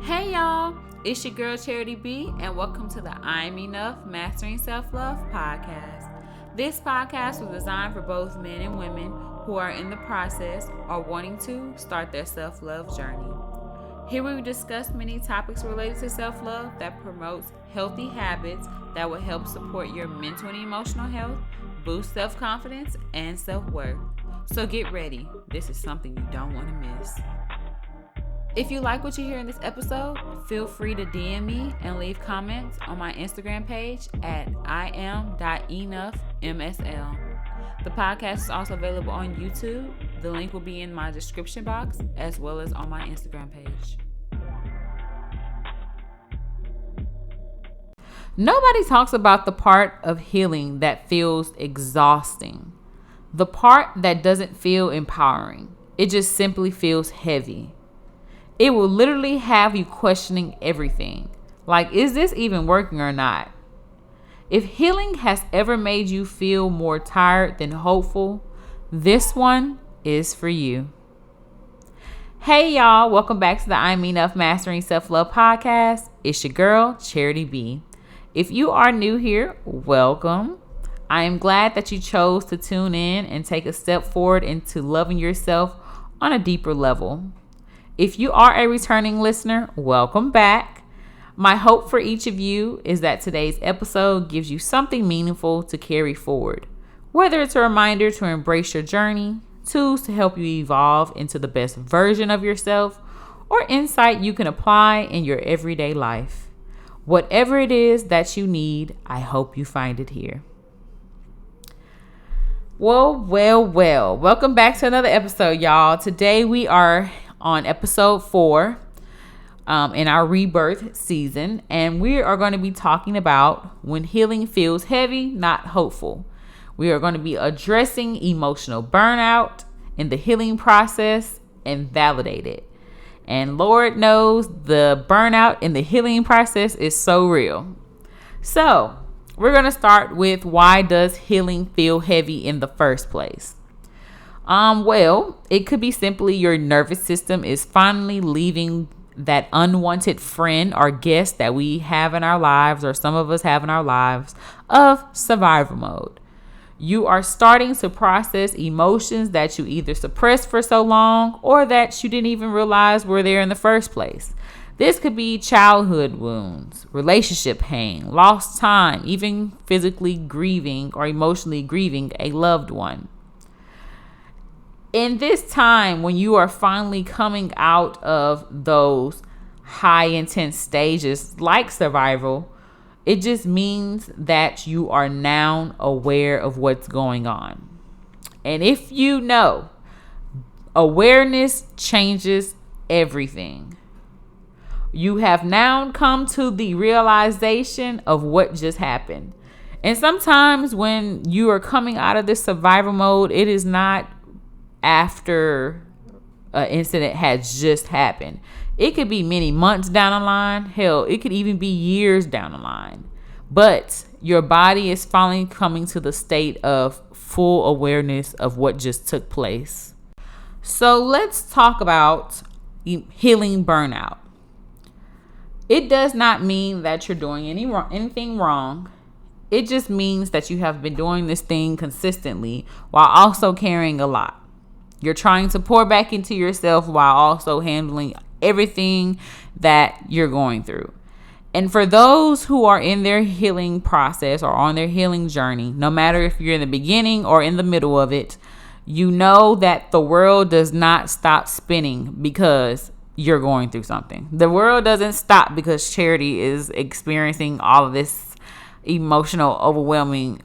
Hey y'all, it's your girl Charity B, and welcome to the I'm Enough Mastering Self-Love podcast. This podcast was designed for both men and women who are in the process or wanting to start their self-love journey. Here we discuss many topics related to self-love that promotes healthy habits that will help support your mental and emotional health, boost self-confidence, and self-worth. So get ready. This is something you don't want to miss. If you like what you hear in this episode, feel free to DM me and leave comments on my Instagram page at iam.enoughmsl. The podcast is also available on YouTube. The link will be in my description box as well as on my Instagram page. Nobody talks about the part of healing that feels exhausting. The part that doesn't feel empowering. It just simply feels heavy. It will literally have you questioning everything. Like, is this even working or not? If healing has ever made you feel more tired than hopeful, this one is for you. Hey y'all, welcome back to the I'm Enough Mastering Self-Love podcast. It's your girl, Charity B. If you are new here, welcome. I am glad that you chose to tune in and take a step forward into loving yourself on a deeper level. If you are a returning listener, welcome back. My hope for each of you is that today's episode gives you something meaningful to carry forward. Whether it's a reminder to embrace your journey, tools to help you evolve into the best version of yourself, or insight you can apply in your everyday life. Whatever it is that you need, I hope you find it here. Well. Welcome back to another episode, y'all. Today we are on episode 4 in our rebirth season, and we are going to be talking about when healing feels heavy, not hopeful. We are going to be addressing emotional burnout in the healing process and validate it. And Lord knows the burnout in the healing process is so real. So we're going to start with, why does healing feel heavy in the first place? Well, it could be simply your nervous system is finally leaving that unwanted friend or guest that we have in our lives, or some of us have in our lives, of survival mode. You are starting to process emotions that you either suppressed for so long or that you didn't even realize were there in the first place. This could be childhood wounds, relationship pain, lost time, even physically grieving or emotionally grieving a loved one. In this time, when you are finally coming out of those high intense stages like survival, it just means that you are now aware of what's going on. And if you know, awareness changes everything. You have now come to the realization of what just happened. And sometimes when you are coming out of this survival mode, it is not after an incident has just happened. It could be many months down the line. Hell, it could even be years down the line. But your body is finally coming to the state of full awareness of what just took place. So let's talk about healing burnout. It does not mean that you're doing anything wrong. It just means that you have been doing this thing consistently while also carrying a lot. You're trying to pour back into yourself while also handling everything that you're going through. And for those who are in their healing process or on their healing journey, no matter if you're in the beginning or in the middle of it, you know that the world does not stop spinning because you're going through something. The world doesn't stop because Charity is experiencing all of this overwhelmed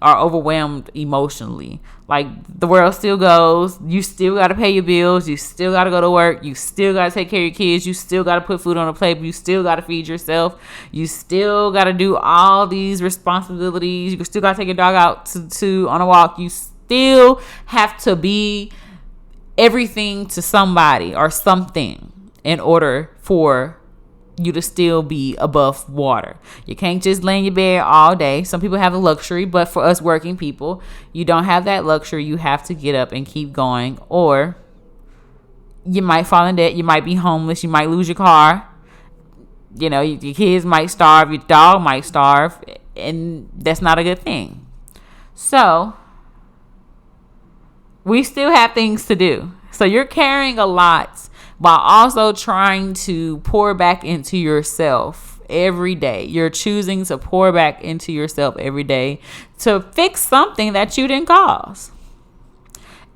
emotionally. Like, the world still goes. You still got to pay your bills. You still got to go to work. You still got to take care of your kids. You still got to put food on the plate. You still got to feed yourself. You still got to do all these responsibilities. You still got to take your dog out to on a walk. You still have to be everything to somebody or something in order for you to still be above water. You can't just lay in your bed all day. Some people have the luxury, but for us working people, you don't have that luxury. You have to get up and keep going, or you might fall in debt. You might be homeless. You might lose your car. Your kids might starve, your dog might starve, and that's not a good thing. So we still have things to do. So you're carrying a lot while also trying to pour back into yourself every day. You're choosing to pour back into yourself every day to fix something that you didn't cause.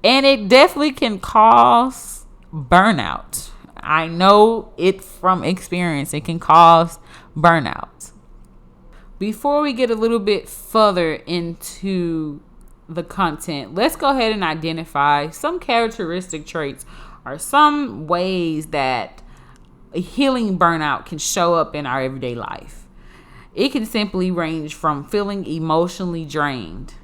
And it definitely can cause burnout. I know it from experience. It can cause burnout. Before we get a little bit further into the content, let's go ahead and identify some characteristic traits or some ways that a healing burnout can show up in our everyday life. It can simply range from feeling emotionally drained,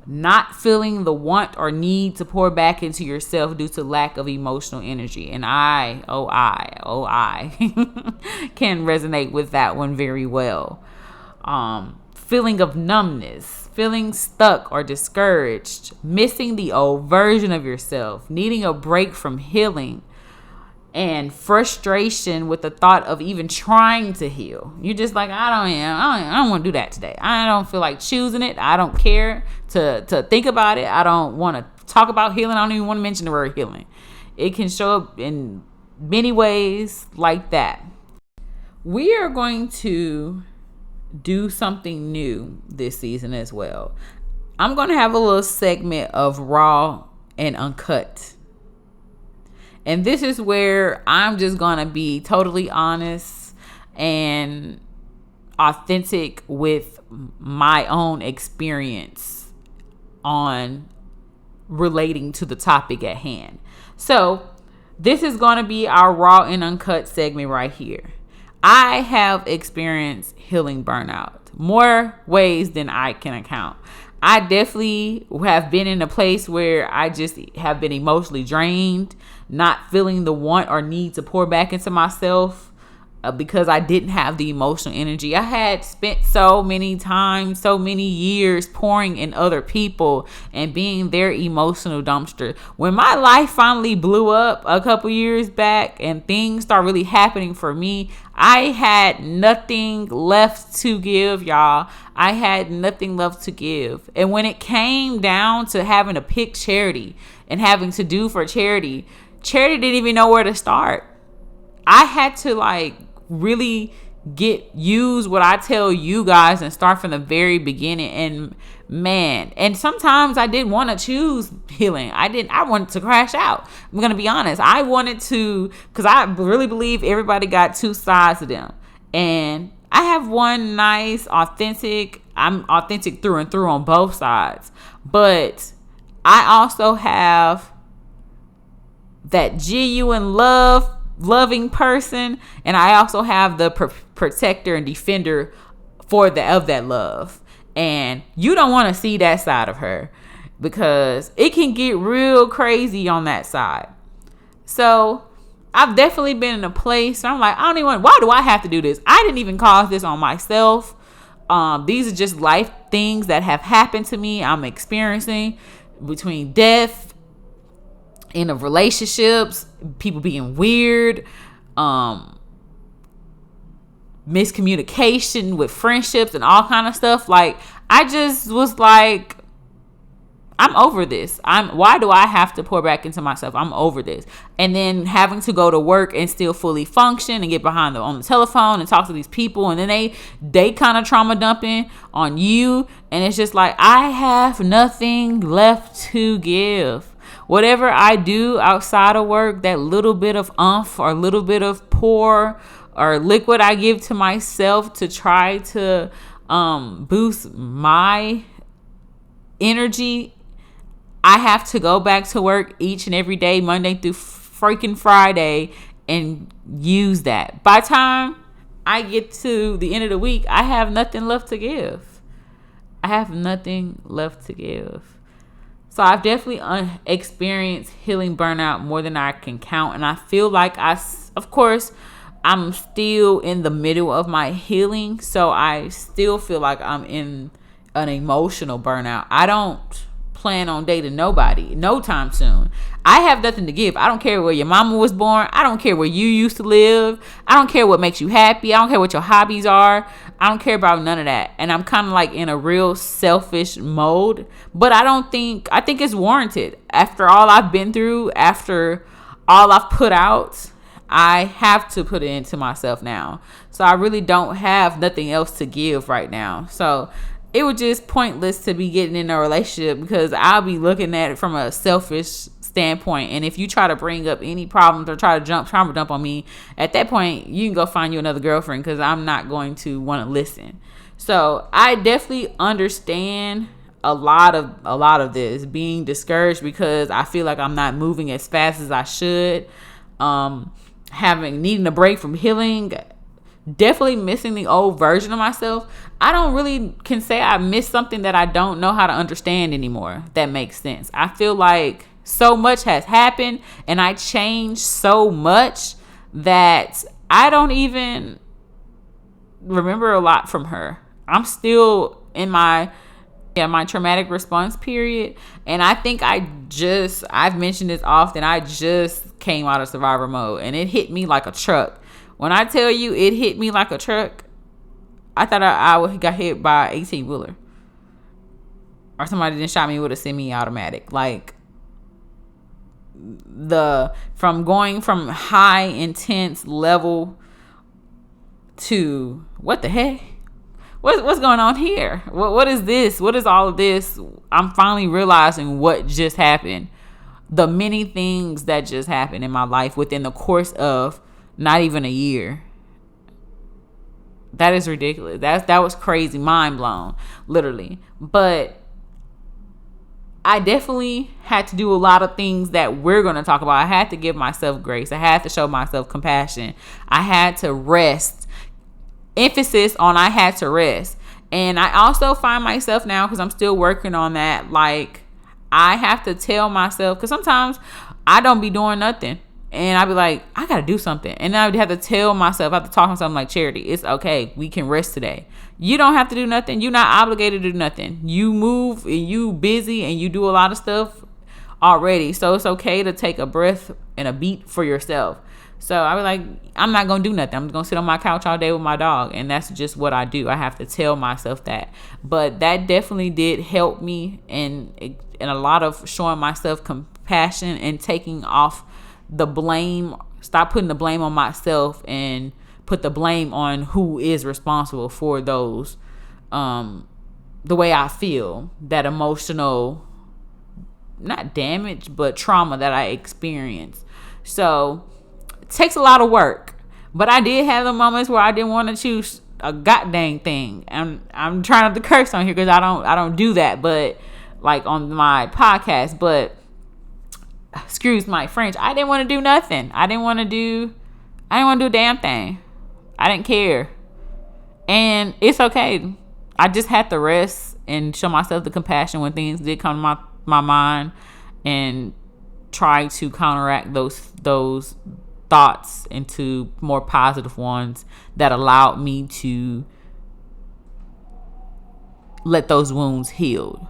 not feeling the want or need to pour back into yourself due to lack of emotional energy. And I can resonate with that one very well. Feeling of numbness, feeling stuck or discouraged, missing the old version of yourself, needing a break from healing, and frustration with the thought of even trying to heal. You're just like, I don't want to do that today. I don't feel like choosing it. I don't care to think about it. I don't want to talk about healing. I don't even want to mention the word healing. It can show up in many ways like that. We are going to do something new this season as well. I'm going to have a little segment of raw and uncut. And this is where I'm just going to be totally honest and authentic with my own experience on relating to the topic at hand. So this is going to be our raw and uncut segment right here. I have experienced healing burnout more ways than I can count. I definitely have been in a place where I just have been emotionally drained, not feeling the want or need to pour back into myself because I didn't have the emotional energy. I had spent so many years pouring in other people and being their emotional dumpster. When my life finally blew up a couple years back and things start really happening for me, I had nothing left to give, y'all. I had nothing left to give. And when it came down to having to pick charity and having to do for charity didn't even know where to start. I had to really use what I tell you guys and start from the very beginning. And sometimes I didn't want to choose healing. I wanted to crash out. I'm going to be honest. I wanted to, because I really believe everybody got two sides of them. And I have one nice, I'm authentic through and through on both sides. But I also have that genuine loving person, and I also have the protector and defender of that love. And you don't want to see that side of her because it can get real crazy on that side. So I've definitely been in a place where I'm like, why do I have to do this? I didn't even cause this on myself. These are just life things that have happened to me. I'm experiencing between death, in of relationships, people being weird, miscommunication with friendships and all kind of stuff. I just was like, I'm over this. Why do I have to pour back into myself? I'm over this. And then having to go to work and still fully function and get on the telephone and talk to these people, and then they kind of trauma dumping on you, and it's just like, I have nothing left to give. Whatever I do outside of work, that little bit of oomph or little bit of pour or liquid I give to myself to try to boost my energy, I have to go back to work each and every day, Monday through freaking Friday, and use that. By the time I get to the end of the week, I have nothing left to give. So I've definitely experienced healing burnout more than I can count. And I feel like of course, I'm still in the middle of my healing. So I still feel like I'm in an emotional burnout. I don't plan on dating nobody no time soon. I have nothing to give. I don't care where your mama was born. I don't care where you used to live. I don't care what makes you happy. I don't care what your hobbies are. I don't care about none of that. And I'm kind of like in a real selfish mode. But I think it's warranted. After all I've been through, after all I've put out, I have to put it into myself now. So I really don't have nothing else to give right now. So it was just pointless to be getting in a relationship because I'll be looking at it from a selfish standpoint. And if you try to bring up any problems or try to jump on me, at that point, you can go find you another girlfriend because I'm not going to want to listen. So I definitely understand a lot of this being discouraged because I feel like I'm not moving as fast as I should. Needing a break from healing, definitely missing the old version of myself. I don't really can say I miss something that I don't know how to understand anymore. That makes sense. I feel like so much has happened and I changed so much that I don't even remember a lot from her. I'm still in my traumatic response period. And I think I've mentioned this often. I just came out of survivor mode and it hit me like a truck. When I tell you it hit me like a truck, I thought I got hit by an 18-wheeler. Or somebody didn't shot me with a semi-automatic. Like, from going from high intense level to what the heck? What's going on here? What is this? What is all of this? I'm finally realizing what just happened. The many things that just happened in my life within the course of not even a year. That is ridiculous. That was crazy. Mind blown. Literally. But I definitely had to do a lot of things that we're going to talk about. I had to give myself grace. I had to show myself compassion. I had to rest. Emphasis on I had to rest. And I also find myself now, because I'm still working on that, like I have to tell myself, because sometimes I don't be doing nothing. And I'd be like, I got to do something. And I would have to tell myself, I have to talk to myself like, Charity, it's okay. We can rest today. You don't have to do nothing. You're not obligated to do nothing. You move and you busy and you do a lot of stuff already. So it's okay to take a breath and a beat for yourself. So I was like, I'm not going to do nothing. I'm going to sit on my couch all day with my dog. And that's just what I do. I have to tell myself that. But that definitely did help me in a lot of showing myself compassion and taking off the blame. Stop putting the blame on myself and put the blame on who is responsible for those, the way I feel, that emotional, not damage, but trauma that I experienced. So it takes a lot of work, but I did have the moments where I didn't want to choose a goddamn thing. And I'm trying not to curse on here because I don't do that, but like on my podcast, but excuse my French, I didn't want to do nothing. I didn't want to do a damn thing. I didn't care. And it's okay. I just had to rest and show myself the compassion when things did come to my mind and try to counteract those thoughts into more positive ones that allowed me to let those wounds heal.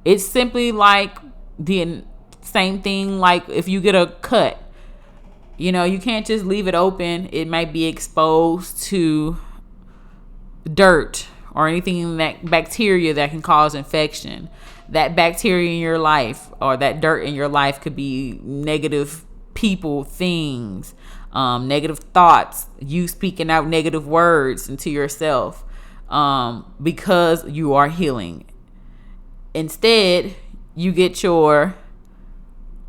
It's simply like the same thing like if you get a cut. You know, you can't just leave it open. It might be exposed to dirt or anything, that bacteria that can cause infection. That bacteria in your life or that dirt in your life could be negative people, things, negative thoughts, you speaking out negative words into yourself, because you are healing. Instead, you get your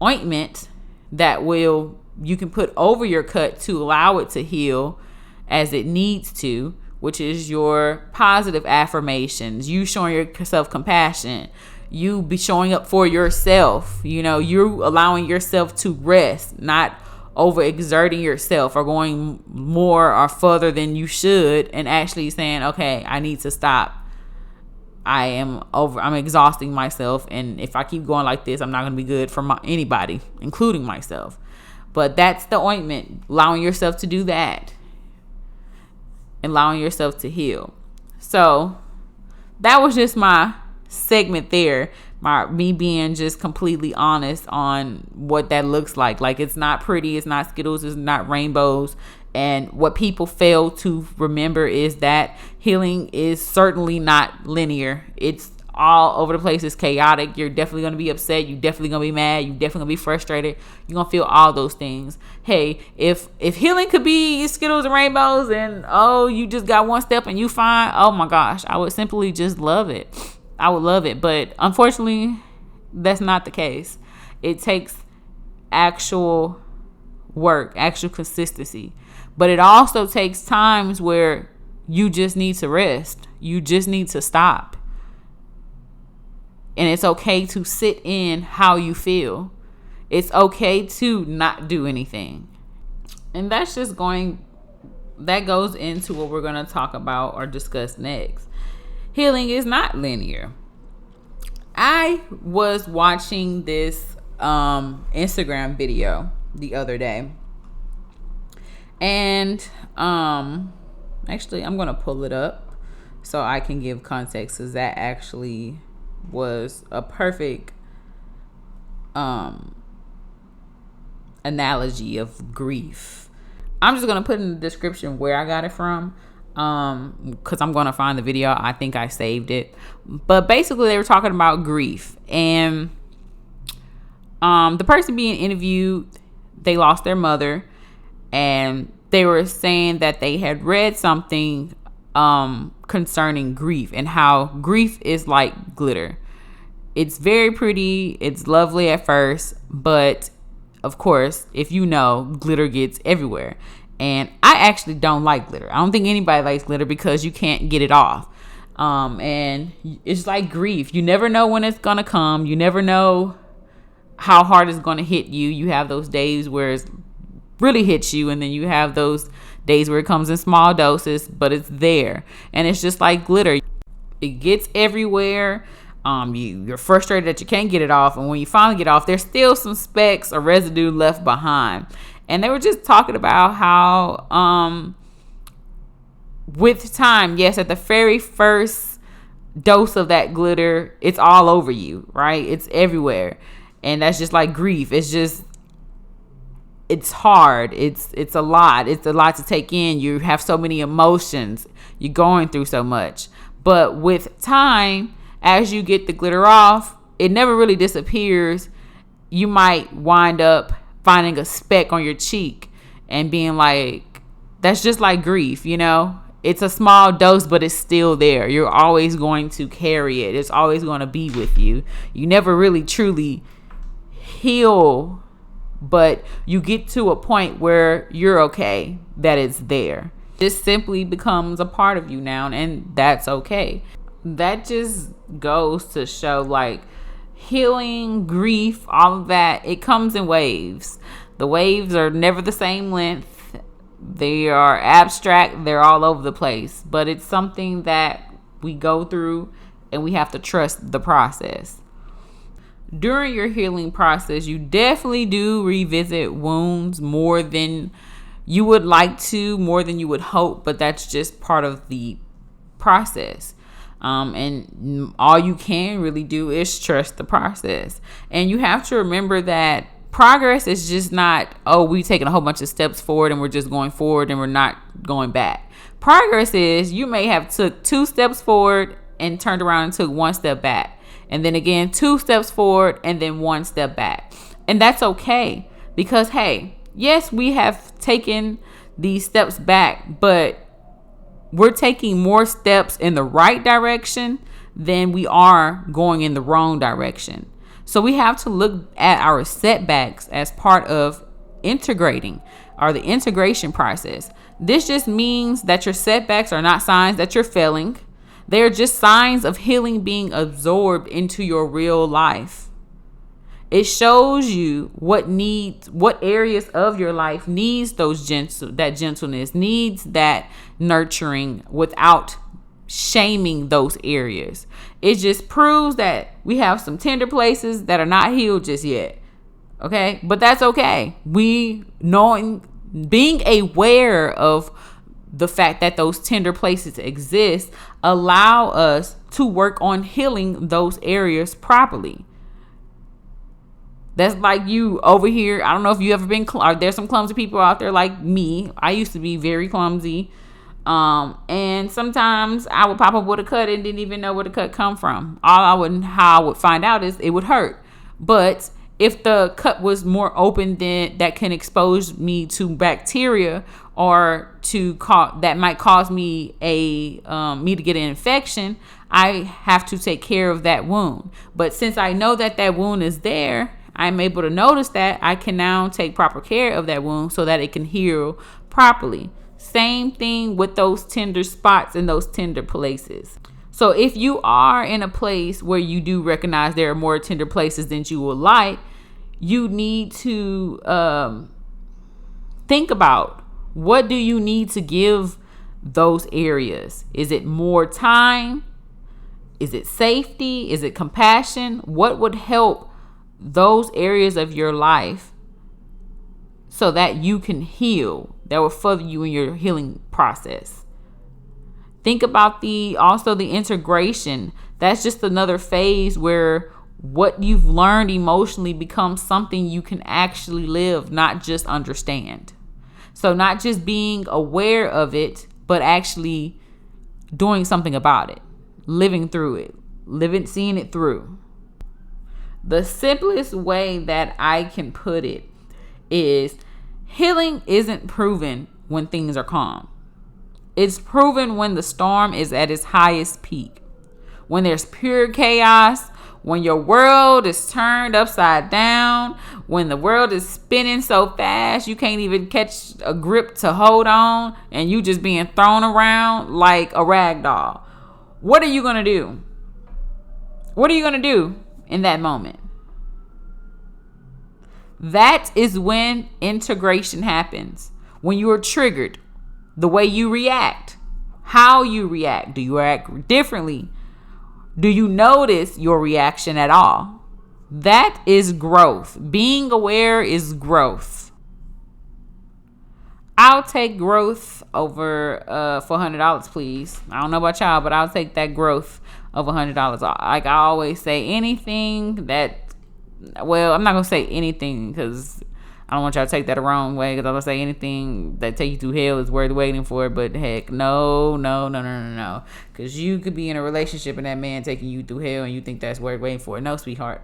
ointment that you can put over your cut to allow it to heal as it needs to, which is your positive affirmations, you showing yourself compassion, you be showing up for yourself. You know, you're allowing yourself to rest, not overexerting yourself or going more or further than you should, and actually saying, okay, I need to stop. I'm exhausting myself, and if I keep going like this, I'm not going to be good for anybody, including myself. But that's the ointment, allowing yourself to do that, allowing yourself to heal. So that was just my segment there, me being just completely honest on what that looks like. Like, it's not pretty, it's not Skittles, it's not rainbows. And what people fail to remember is that healing is certainly not linear. It's all over the place. It's chaotic. You're definitely going to be upset. You're definitely going to be mad. You're definitely going to be frustrated. You're going to feel all those things. Hey, if healing could be Skittles and rainbows and, oh, you just got one step and you fine, oh my gosh, I would simply just love it. I would love it. But unfortunately, that's not the case. It takes actual work, actual consistency. But it also takes times where you just need to rest. You just need to stop. And it's okay to sit in how you feel. It's okay to not do anything. And that goes into what we're going to talk about or discuss next. Healing is not linear. I was watching this Instagram video the other day. And actually, I'm going to pull it up so I can give context, because that actually was a perfect analogy of grief. I'm just going to put in the description where I got it from, because I'm going to find the video. I think I saved it. But basically, they were talking about grief. And the person being interviewed, they lost their mother. And they were saying that they had read something concerning grief and how grief is like glitter. It's very pretty. It's lovely at first. But, of course, if you know, glitter gets everywhere. And I actually don't like glitter. I don't think anybody likes glitter because you can't get it off. And it's like grief. You never know when it's going to come. You never know how hard it's going to hit you. You have those days where it's really hits you, and then you have those days where it comes in small doses, but it's there. And it's just like glitter. It gets everywhere. You're frustrated that you can't get it off, and when you finally get off, there's still some specks or residue left behind. And they were just talking about how with time, yes, at the very first dose of that glitter, it's all over you, right? It's everywhere. And that's just like grief. It's hard. It's a lot. It's a lot to take in. You have so many emotions. You're going through so much. But with time, as you get the glitter off, it never really disappears. You might wind up finding a speck on your cheek and being like, that's just like grief, you know? It's a small dose, but it's still there. You're always going to carry it. It's always going to be with you. You never really truly heal, but you get to a point where you're okay that it's there. This simply becomes a part of you now, and that's okay. That just goes to show, like, healing, grief, all of that, it comes in waves. The waves are never the same length. They are abstract. They're all over the place. But it's something that we go through, and we have to trust the process. During your healing process, you definitely do revisit wounds more than you would like to, more than you would hope, but that's just part of the process. And all you can really do is trust the process. And you have to remember that progress is just not, oh, we've taken a whole bunch of steps forward and we're just going forward and we're not going back. Progress is you may have took 2 steps forward and turned around and took 1 step back. And then again, 2 steps forward and then 1 step back. And that's okay, because, hey, yes, we have taken these steps back, but we're taking more steps in the right direction than we are going in the wrong direction. So we have to look at our setbacks as part of integrating, or the integration process. This just means that your setbacks are not signs that you're failing. They're just signs of healing being absorbed into your real life. It shows you what areas of your life needs that gentleness, needs that nurturing, without shaming those areas. It just proves that we have some tender places that are not healed just yet. Okay? But that's okay. Being aware of the fact that those tender places exist allow us to work on healing those areas properly. That's like you over here. I don't know if you ever been, there's some clumsy people out there like me. I used to be very clumsy. And sometimes I would pop up with a cut and didn't even know where the cut come from. How I would find out is it would hurt. But if the cut was more open, then that can expose me to bacteria or that might cause me me to get an infection. I have to take care of that wound. But since I know that wound is there, I'm able to notice that. I can now take proper care of that wound so that it can heal properly. Same thing with those tender spots and those tender places. So if you are in a place where you do recognize there are more tender places than you would like, you need to think about, what do you need to give those areas? Is it more time? Is it safety? Is it compassion? What would help those areas of your life so that you can heal, that will further you in your healing process? Think about also the integration. That's just another phase where what you've learned emotionally becomes something you can actually live, not just understand. So not just being aware of it, but actually doing something about it, living through it, seeing it through. The simplest way that I can put it is, healing isn't proven when things are calm. It's proven when the storm is at its highest peak. When there's pure chaos, when your world is turned upside down, when the world is spinning so fast you can't even catch a grip to hold on, and you just being thrown around like a rag doll. What are you going to do? What are you going to do in that moment? That is when integration happens. When you are triggered, the way you react, how you react. Do you react differently? Do you notice your reaction at all? That is growth. Being aware is growth. I'll take growth over for $100, please. I don't know about y'all, but I'll take that growth of $100. Like I always say, anything that, well, I'm not going to say anything because I don't want y'all to take that the wrong way, because I'm going to say anything that take you through hell is worth waiting for. But heck, no. Because you could be in a relationship and that man taking you through hell and you think that's worth waiting for. No, sweetheart.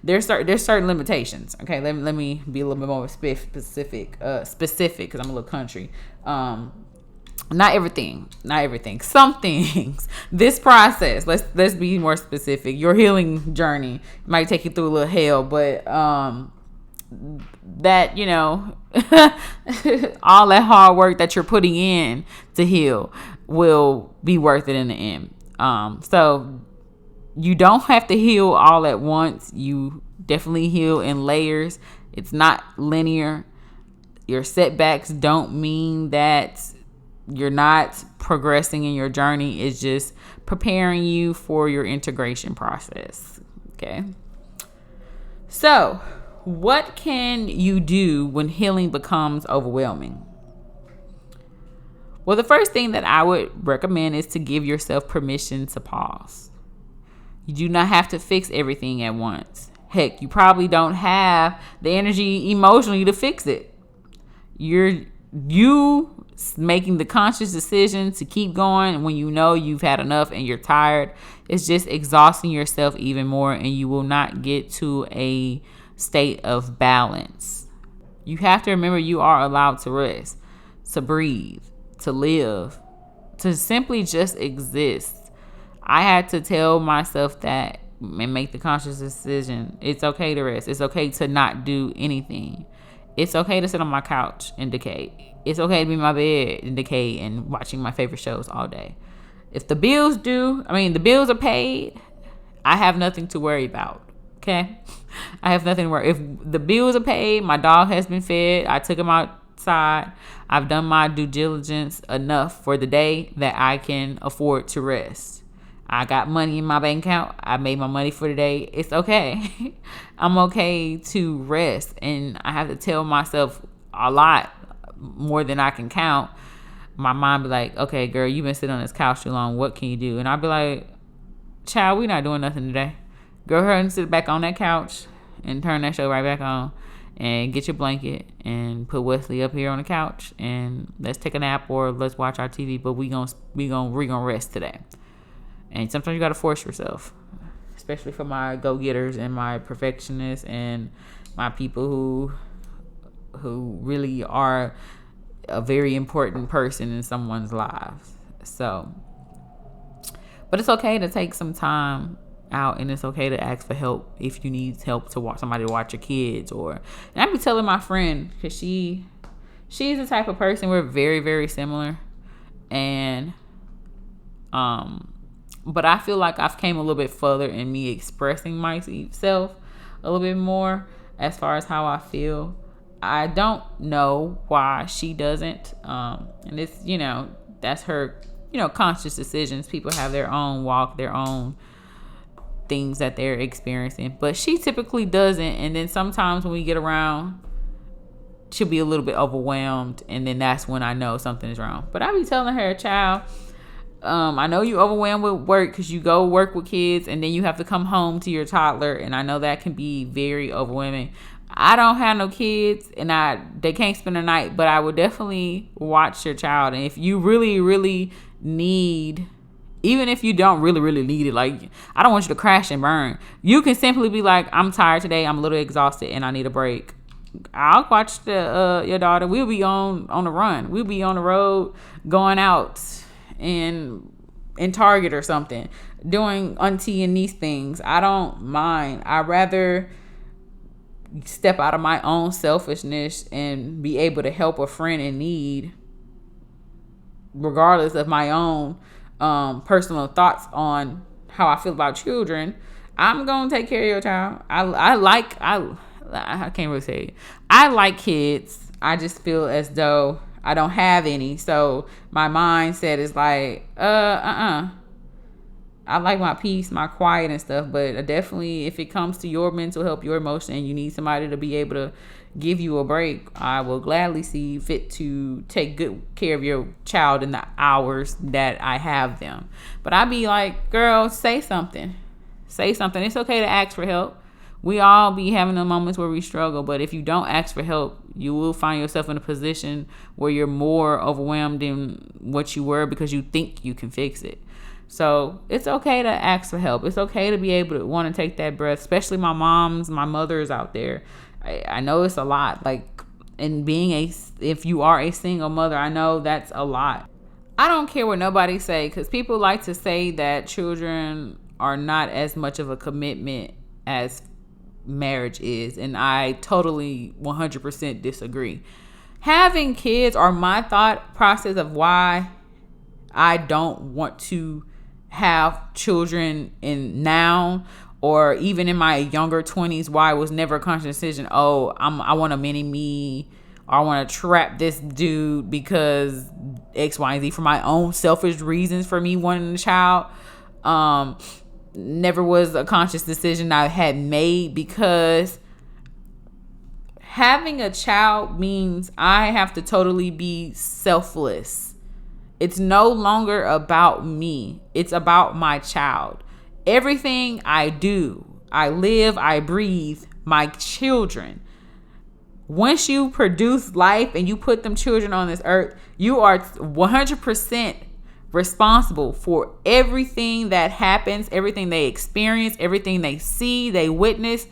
There's certain limitations. Okay, let me be a little bit more specific because I'm a little country. Not everything. Some things. This process, let's be more specific. Your healing journey might take you through a little hell, but that, you know, all that hard work that you're putting in to heal will be worth it in the end. So you don't have to heal all at once. You definitely heal in layers. It's not linear. Your setbacks don't mean that you're not progressing in your journey. It's just preparing you for your integration process. Okay. So, what can you do when healing becomes overwhelming? Well, the first thing that I would recommend is to give yourself permission to pause. You do not have to fix everything at once. Heck, you probably don't have the energy emotionally to fix it. You making the conscious decision to keep going when you know you've had enough and you're tired, it's just exhausting yourself even more, and you will not get to a state of balance. You have to remember you are allowed to rest, to breathe, to live, to simply just exist. I had to tell myself that and make the conscious decision. It's okay to rest. It's okay to not do anything. It's okay to sit on my couch and decay. It's okay to be in my bed and decay and watching my favorite shows all day. If the bills are paid, I have nothing to worry about. Okay? I have nothing to worry. If the bills are paid, my dog has been fed, I took him outside, I've done my due diligence enough for the day that I can afford to rest. I got money in my bank account. I made my money for the day. It's okay. I'm okay to rest. And I have to tell myself a lot more than I can count. my mom be like, okay, girl, you've been sitting on this couch too long. What can you do? And I'll be like, child, we not doing nothing today. Go ahead and sit back on that couch and turn that show right back on and get your blanket and put Wesley up here on the couch and let's take a nap or let's watch our TV. But we gonna rest today. And sometimes you gotta force yourself, especially for my go-getters and my perfectionists and my people who really are a very important person in someone's lives. So, but it's okay to take some time out, and it's okay to ask for help if you need help to watch somebody to watch your kids. And I be telling my friend, because she's the type of person, we're very, very similar, and but I feel like I've came a little bit further in me expressing myself a little bit more as far as how I feel. I don't know why she doesn't, and it's, that's her, conscious decisions. People have their own walk, their own things that they're experiencing, but she typically doesn't. And then sometimes when we get around, she'll be a little bit overwhelmed, and then that's when I know something is wrong. But I be telling her, child, I know you overwhelmed with work because you go work with kids and then you have to come home to your toddler, and I know that can be very overwhelming. I don't have no kids, and they can't spend the night, but I would definitely watch your child. And if you really, really need, even if you don't really, really need it, like, I don't want you to crash and burn. You can simply be like, I'm tired today. I'm a little exhausted and I need a break. I'll watch your daughter. We'll be on the run. We'll be on the road going out in Target or something, doing auntie and niece things. I don't mind. I'd rather step out of my own selfishness and be able to help a friend in need, regardless of my own personal thoughts on how I feel about children. I'm gonna take care of your child. I can't really say it. I like kids. I just feel as though I don't have any, so my mindset is like, I like my peace, my quiet and stuff, but definitely if it comes to your mental health, your emotion, and you need somebody to be able to give you a break, I will gladly see fit to take good care of your child in the hours that I have them. But I be like, girl, say something. Say something. It's okay to ask for help. We all be having the moments where we struggle, but if you don't ask for help, you will find yourself in a position where you're more overwhelmed than what you were because you think you can fix it. So it's okay to ask for help. It's okay to be able to want to take that breath, especially my mothers out there. I know it's a lot, like, and if you are a single mother, I know that's a lot. I don't care what nobody say, because people like to say that children are not as much of a commitment as marriage is, and I totally 100% disagree. Having kids, or my thought process of why I don't want to have children in now, or even in my younger 20s, why it was never a conscious decision, I want a mini me, or I want to trap this dude because X, Y, and Z, for my own selfish reasons for me wanting a child. Never was a conscious decision I had made, because having a child means I have to totally be selfless. It's no longer about me. It's about my child. Everything I do, I live, I breathe, my children. Once you produce life and you put them children on this earth, you are 100% responsible for everything that happens, everything they experience, everything they see, they witness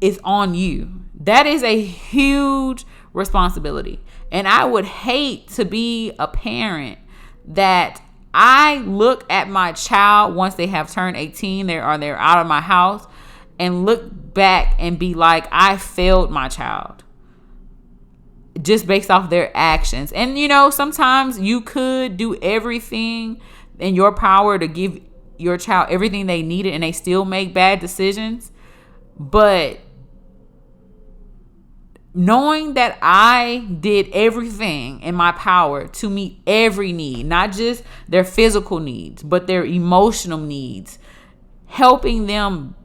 is on you. That is a huge responsibility. And I would hate to be a parent that I look at my child once they have turned 18, they're out of my house, and look back and be like, I failed my child just based off their actions. And sometimes you could do everything in your power to give your child everything they needed and they still make bad decisions. But knowing that I did everything in my power to meet every need, not just their physical needs, but their emotional needs, helping them,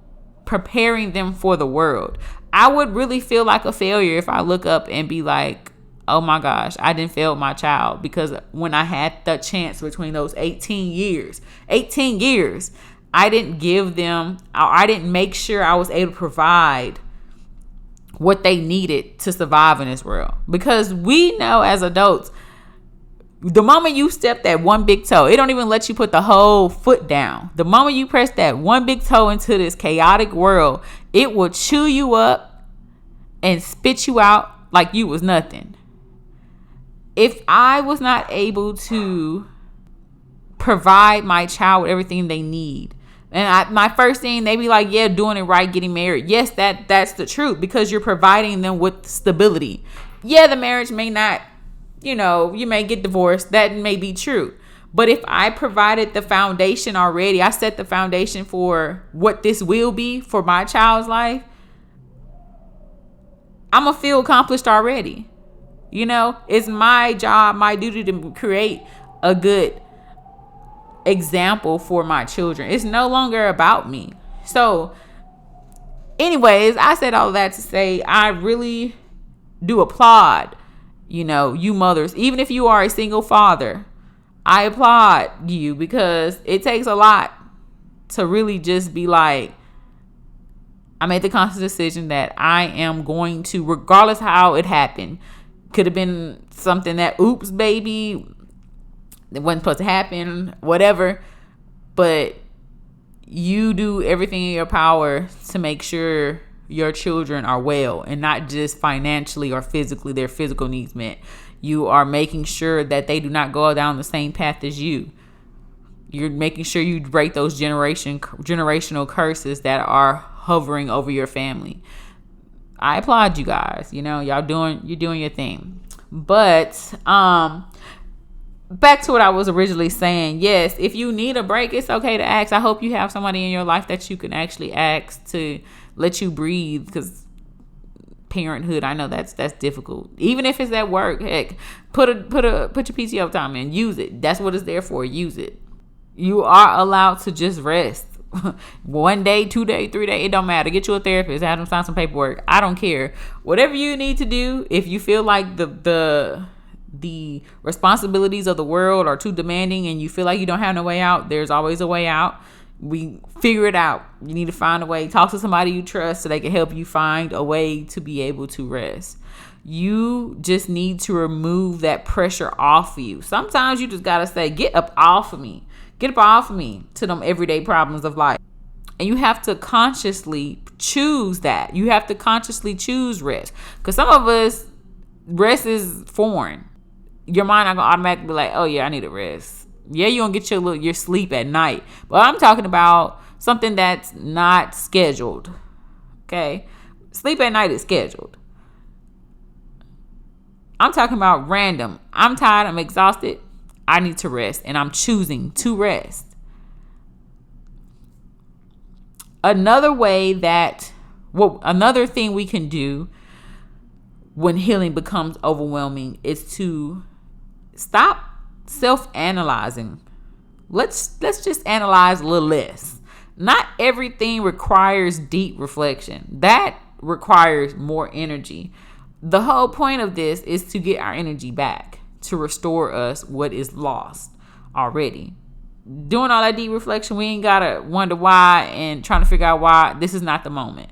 preparing them for the world, I would really feel like a failure if I look up and be like, oh my gosh, I didn't fail my child, because when I had the chance between those 18 years, I didn't give them, I didn't make sure I was able to provide what they needed to survive in this world. Because we know as adults, the moment you step that one big toe, it don't even let you put the whole foot down. The moment you press that one big toe into this chaotic world, it will chew you up and spit you out like you was nothing. If I was not able to provide my child with everything they need, and my first thing, they be like, yeah, doing it right, getting married. Yes, that's the truth, because you're providing them with stability. Yeah, the marriage may not, you may get divorced. That may be true. But if I provided the foundation already, I set the foundation for what this will be for my child's life, I'm going to feel accomplished already. It's my job, my duty to create a good example for my children. It's no longer about me. So anyways, I said all that to say, I really do applaud, you mothers. Even if you are a single father, I applaud you, because it takes a lot to really just be like, I made the conscious decision that I am going to, regardless how it happened, could have been something that, oops, baby, it wasn't supposed to happen, whatever. But you do everything in your power to make sure your children are well, and not just financially or physically, their physical needs met. You are making sure that they do not go down the same path as you. You're making sure you break those generational curses that are hovering over your family. I applaud you guys. You're doing your thing. But back to what I was originally saying. Yes, if you need a break, it's okay to ask. I hope you have somebody in your life that you can actually ask to let you breathe, because parenthood, I know that's difficult. Even if it's at work, heck, put your PTO time in, use it. That's what it's there for. Use it. You are allowed to just rest. 1 day, 2 days, 3 days, it don't matter. Get you a therapist, have them sign some paperwork. I don't care. Whatever you need to do. If you feel like the responsibilities of the world are too demanding and you feel like you don't have no way out, there's always a way out. We figure it out. You need to find a way. Talk to somebody you trust so they can help you find a way to be able to rest. You just need to remove that pressure off of you. Sometimes you just gotta say, get up off of me. Get up off of me, to them everyday problems of life. And you have to consciously choose that. You have to consciously choose rest. Because some of us, rest is foreign. Your mind not gonna automatically be like, oh yeah, I need a rest. Yeah, you're gonna get your sleep at night. But I'm talking about something that's not scheduled. Okay? Sleep at night is scheduled. I'm talking about random. I'm tired, I'm exhausted, I need to rest, and I'm choosing to rest. Another thing we can do when healing becomes overwhelming is to stop self-analyzing. Let's just analyze a little less. Not everything requires deep reflection. That requires more energy. The whole point of this is to get our energy back, to restore us what is lost already. Doing all that deep reflection, we ain't gotta wonder why and trying to figure out why. This is not the moment.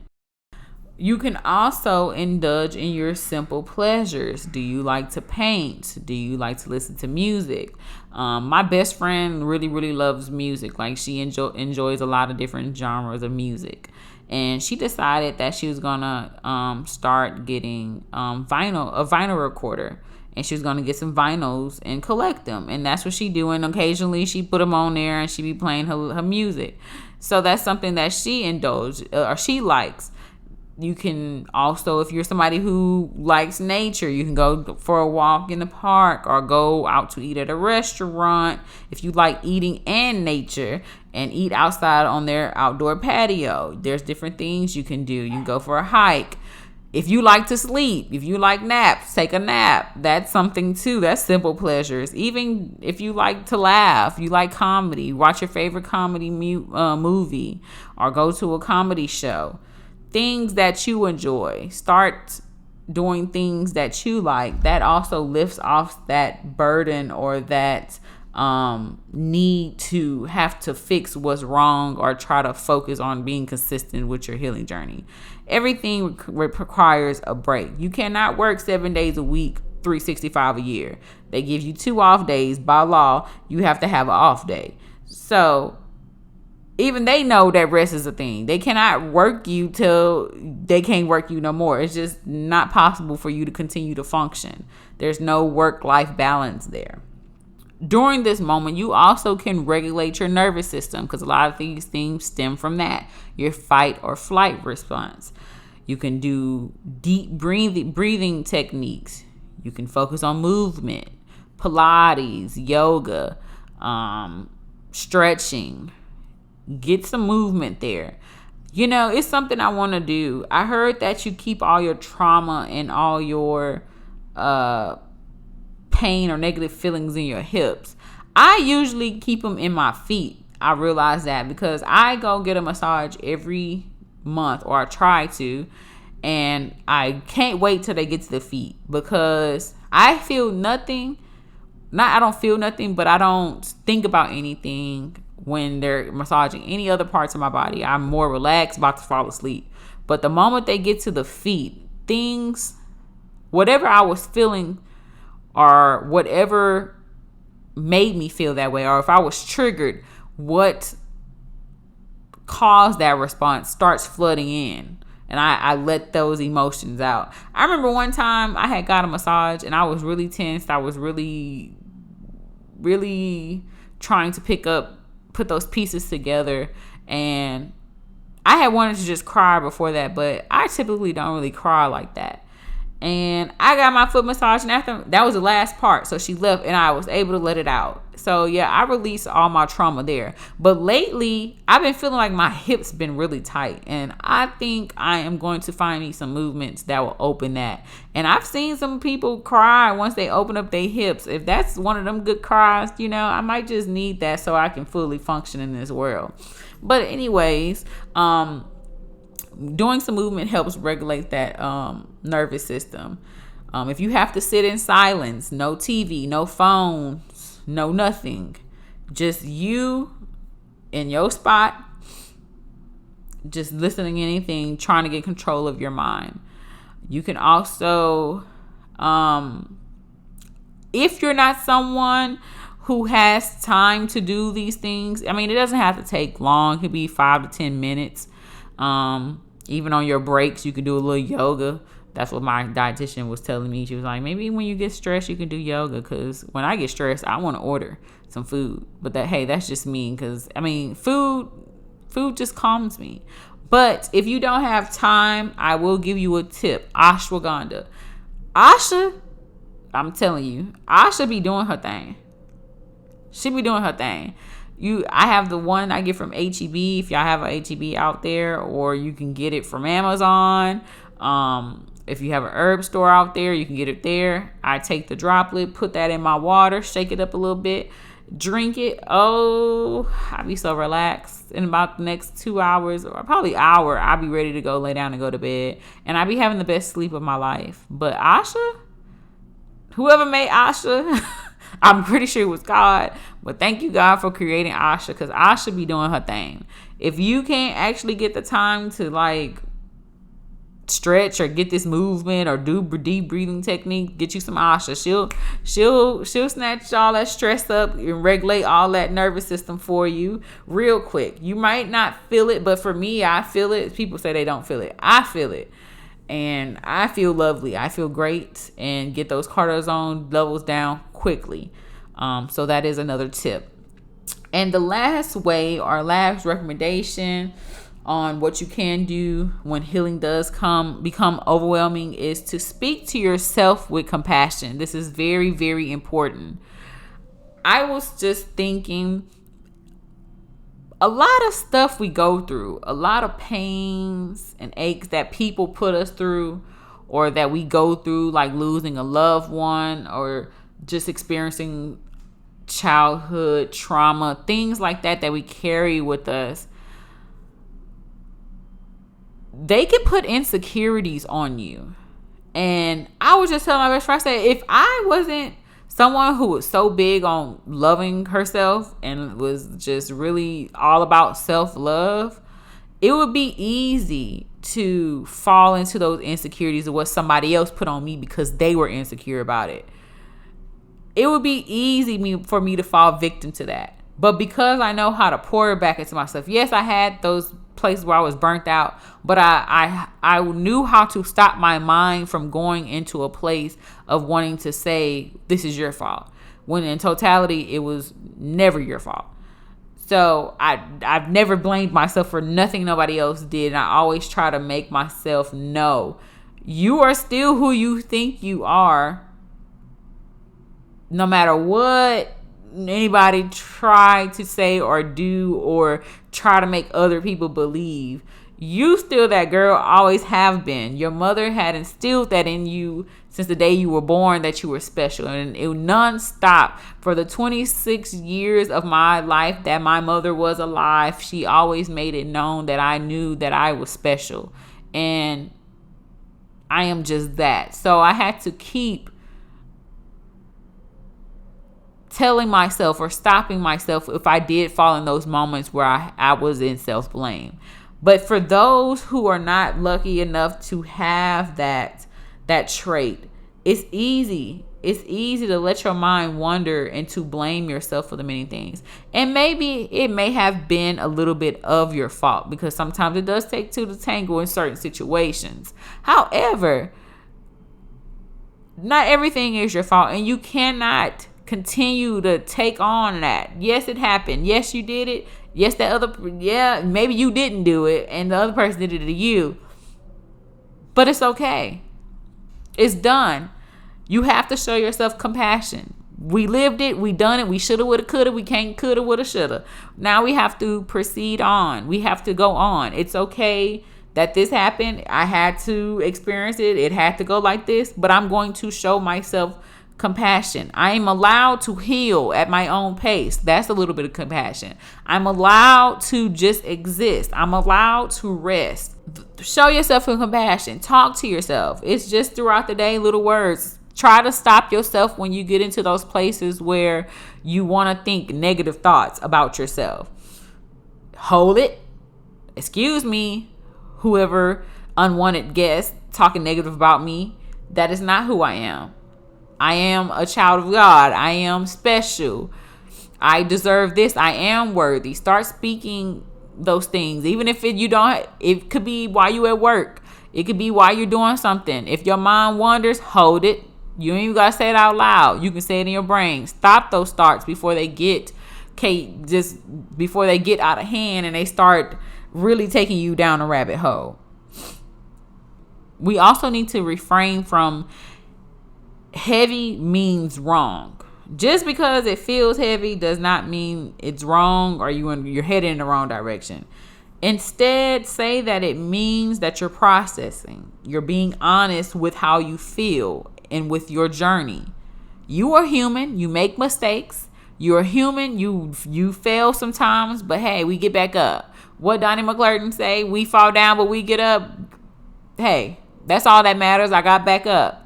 You can also indulge in your simple pleasures. Do you like to paint? Do you like to listen to music? My best friend really, really loves music. Like, she enjoys a lot of different genres of music. And she decided that she was gonna start getting a vinyl recorder. And she was going to get some vinyls and collect them. And that's what she doing. Occasionally she put them on there and she be playing her music. So that's something that she indulged or she likes. You can also, if you're somebody who likes nature, you can go for a walk in the park or go out to eat at a restaurant. If you like eating and nature, and eat outside on their outdoor patio, there's different things you can do. You can go for a hike. If you like to sleep, if you like naps, take a nap. That's something too. That's simple pleasures. Even if you like to laugh, you like comedy, watch your favorite comedy movie or go to a comedy show. Things that you enjoy. Start doing things that you like, that also lifts off that burden or that need to have to fix what's wrong or try to focus on being consistent with your healing journey. Everything requires a break. You cannot work 7 days a week, 365 a year. They give you 2 off days. By law, you have to have an off day. So even they know that rest is a thing. They cannot work you till they can't work you no more. It's just not possible for you to continue to function. There's no work-life balance there. During this moment, you also can regulate your nervous system, because a lot of these things stem from that, your fight or flight response. You can do deep breathing techniques. You can focus on movement, Pilates, yoga, stretching. Get some movement there. It's something I want to do. I heard that you keep all your trauma and all your pain or negative feelings in your hips. I usually keep them in my feet. I realize that because I go get a massage every month, or I try to, and I can't wait till they get to the feet, because I feel nothing. I don't feel nothing, but I don't think about anything when they're massaging any other parts of my body. I'm more relaxed, about to fall asleep. But the moment they get to the feet, things, whatever I was feeling or whatever made me feel that way, or if I was triggered, what caused that response starts flooding in. And I let those emotions out. I remember one time I had got a massage and I was really tensed. I was really, really trying to put those pieces together. And I had wanted to just cry before that, but I typically don't really cry like that. And I got my foot massage, and after that was the last part. So she left and I was able to let it out. So yeah, I released all my trauma there. But lately I've been feeling like my hips been really tight, and I think I am going to find me some movements that will open that. And I've seen some people cry once they open up their hips. If that's one of them good cries, I might just need that so I can fully function in this world. But anyways, doing some movement helps regulate that nervous system. If you have to sit in silence, no TV, no phones, no nothing, just you in your spot, just listening to anything, trying to get control of your mind. You can also, if you're not someone who has time to do these things, it doesn't have to take long. It could be 5 to 10 minutes. Even on your breaks, you can do a little yoga. That's what my dietitian was telling me. She was like, maybe when you get stressed, you can do yoga. Because when I get stressed, I want to order some food. But that's just me. Because, food just calms me. But if you don't have time, I will give you a tip. Ashwagandha. Asha, I'm telling you, Asha be doing her thing. She be doing her thing. I have the one I get from H-E-B, if y'all have a H-E-B out there, or you can get it from Amazon. If you have an herb store out there, you can get it there. I take the droplet, put that in my water, shake it up a little bit, drink it. Oh, I be so relaxed. In about the next 2 hours, or probably hour, I'll be ready to go lay down and go to bed. And I be having the best sleep of my life. But Asha, whoever made Asha, I'm pretty sure it was God, but thank you, God, for creating Asha, because Asha be doing her thing. If you can't actually get the time to stretch or get this movement or do deep breathing technique, get you some Asha. She'll snatch all that stress up and regulate all that nervous system for you real quick. You might not feel it, but for me, I feel it. People say they don't feel it. I feel it. And I feel lovely. I feel great, and get those cortisone levels down quickly. So that is another tip. And the last way, or last recommendation on what you can do when healing does become overwhelming, is to speak to yourself with compassion. This is very, very important. I was just thinking, a lot of stuff we go through, a lot of pains and aches that people put us through, or that we go through, like losing a loved one, or just experiencing childhood trauma, things like that we carry with us, they can put insecurities on you. And I was just telling my best friend, I said, if I wasn't someone who was so big on loving herself and was just really all about self-love, it would be easy to fall into those insecurities of what somebody else put on me because they were insecure about it. It would be easy for me to fall victim to that. But because I know how to pour it back into myself, yes, I had those places where I was burnt out, but I knew how to stop my mind from going into a place of wanting to say, this is your fault. When in totality, it was never your fault. So I've never blamed myself for nothing nobody else did. And I always try to make myself know you are still who you think you are. No matter what anybody try to say or do or try to make other people believe, you still that girl, always have been. Your mother had instilled that in you since the day you were born, that you were special. And it non-stop for the 26 years of my life that my mother was alive. She always made it known that I knew that I was special. And I am just that. So I had to keep telling myself or stopping myself if I did fall in those moments where I was in self-blame. But for those who are not lucky enough to have that trait, it's easy. It's easy to let your mind wander and to blame yourself for the many things. And maybe it may have been a little bit of your fault, because sometimes it does take two to tango in certain situations. However, not everything is your fault, and you cannot continue to take on that. Yes, it happened. Yes, you did it. Yes, maybe you didn't do it and the other person did it to you. But it's okay. It's done. You have to show yourself compassion. We lived it. We done it. We shoulda, woulda, coulda. We can't coulda, woulda, shoulda. Now we have to proceed on. We have to go on. It's okay that this happened. I had to experience it. It had to go like this, but I'm going to show myself compassion. I am allowed to heal at my own pace. That's a little bit of compassion. I'm allowed to just exist. I'm allowed to rest. Show yourself some compassion. Talk to yourself. It's just throughout the day, little words. Try to stop yourself when you get into those places where you want to think negative thoughts about yourself. Hold it. Excuse me, whoever unwanted guest talking negative about me. That is not who I am. I am a child of God. I am special. I deserve this. I am worthy. Start speaking those things. Even if it could be while you at work. It could be while you're doing something. If your mind wanders, hold it. You ain't even got to say it out loud. You can say it in your brain. Stop those thoughts before they get out of hand and they start really taking you down a rabbit hole. We also need to refrain from heavy means wrong. Just because it feels heavy does not mean it's wrong or you're headed in the wrong direction. Instead, say that it means that you're processing. You're being honest with how you feel and with your journey. You are human. You make mistakes. You're human. You fail sometimes, but hey, we get back up. What Donnie McClurkin say? We fall down, but we get up. Hey, that's all that matters. I got back up.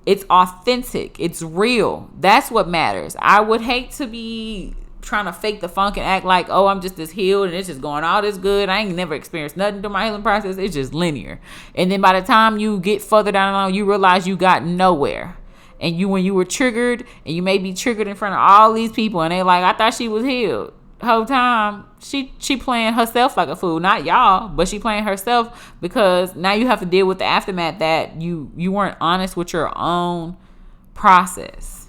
It's authentic. It's real. That's what matters. I would hate to be trying to fake the funk and act like, oh, I'm just this healed and it's just going all this good. I ain't never experienced nothing through my healing process. It's just linear. And then by the time you get further down the line, you realize you got nowhere. And when you were triggered, and you may be triggered in front of all these people, and they like, I thought she was healed. Whole time she playing herself like a fool. Not y'all, but she playing herself, because now you have to deal with the aftermath that you weren't honest with your own process.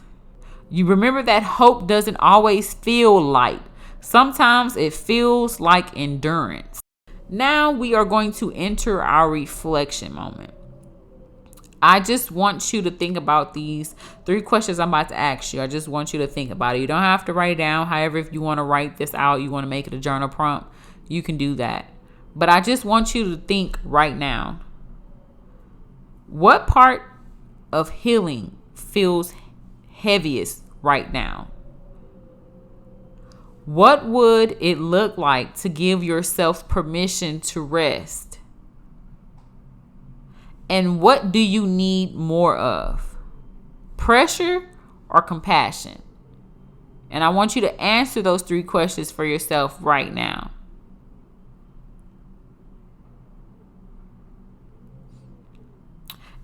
You remember that hope doesn't always feel light. Sometimes it feels like endurance. Now we are going to enter our reflection moment. I just want you to think about these 3 questions I'm about to ask you. I just want you to think about it. You don't have to write it down. However, if you want to write this out, you want to make it a journal prompt, you can do that. But I just want you to think right now. What part of healing feels heaviest right now? What would it look like to give yourself permission to rest? And what do you need more of? Pressure or compassion? And I want you to answer those 3 questions for yourself right now.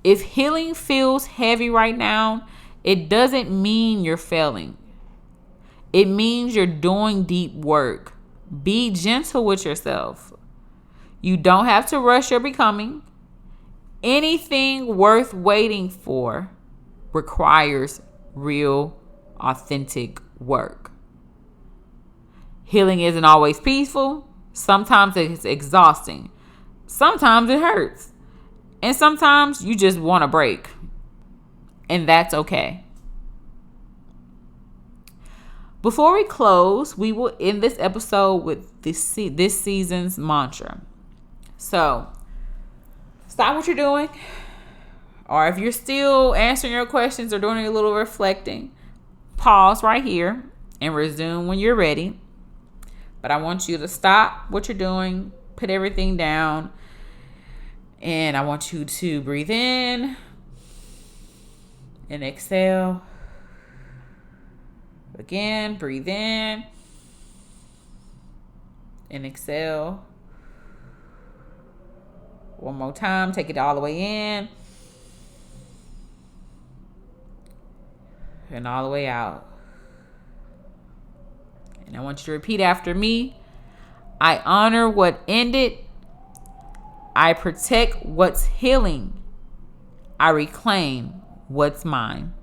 If healing feels heavy right now, it doesn't mean you're failing. It means you're doing deep work. Be gentle with yourself. You don't have to rush your becoming. Anything worth waiting for requires real, authentic work. Healing isn't always peaceful. Sometimes it's exhausting. Sometimes it hurts. And sometimes you just want a break. And that's okay. Before we close, we will end this episode with this season's mantra. So, stop what you're doing. Or if you're still answering your questions or doing a little reflecting, pause right here and resume when you're ready. But I want you to stop what you're doing, put everything down, and I want you to breathe in and exhale. Again, breathe in and exhale. One more time, take it all the way in and all the way out. And I want you to repeat after me. I honor what ended. I protect what's healing. I reclaim what's mine.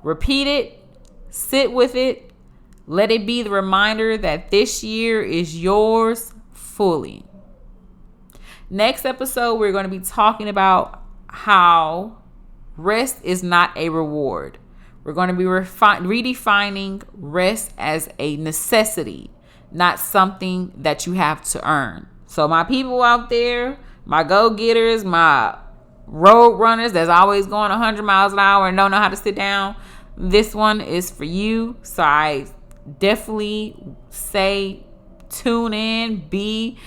Repeat it. Sit with it. Let it be the reminder that this year is yours fully. Next episode, we're going to be talking about how rest is not a reward. We're going to be redefining rest as a necessity, not something that you have to earn. So my people out there, my go-getters, my road runners that's always going 100 miles an hour and don't know how to sit down, this one is for you. So I definitely say tune in, be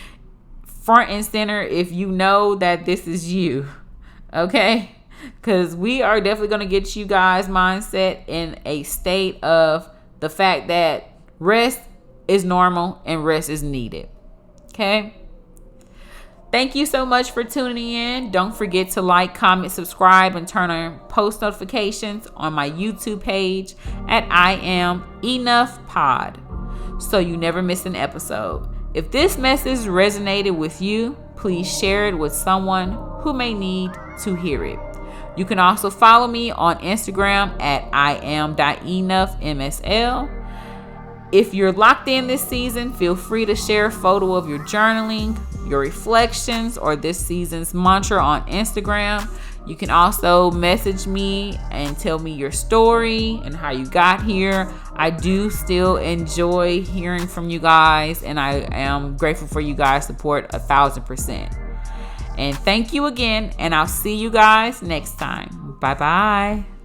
front and center if you know that this is you. Okay? Because we are definitely going to get you guys' mindset in a state of the fact that rest is normal and rest is needed. Okay? Thank you so much for tuning in. Don't forget to like, comment, subscribe, and turn on post notifications on my YouTube page at I Am Enough Pod, so you never miss an episode. If this message resonated with you, please share it with someone who may need to hear it. You can also follow me on Instagram at iam.enoughmsl. If you're locked in this season, feel free to share a photo of your journaling, your reflections, or this season's mantra on Instagram. You can also message me and tell me your story and how you got here. I do still enjoy hearing from you guys, and I am grateful for you guys' support 1,000%. And thank you again, and I'll see you guys next time. Bye-bye.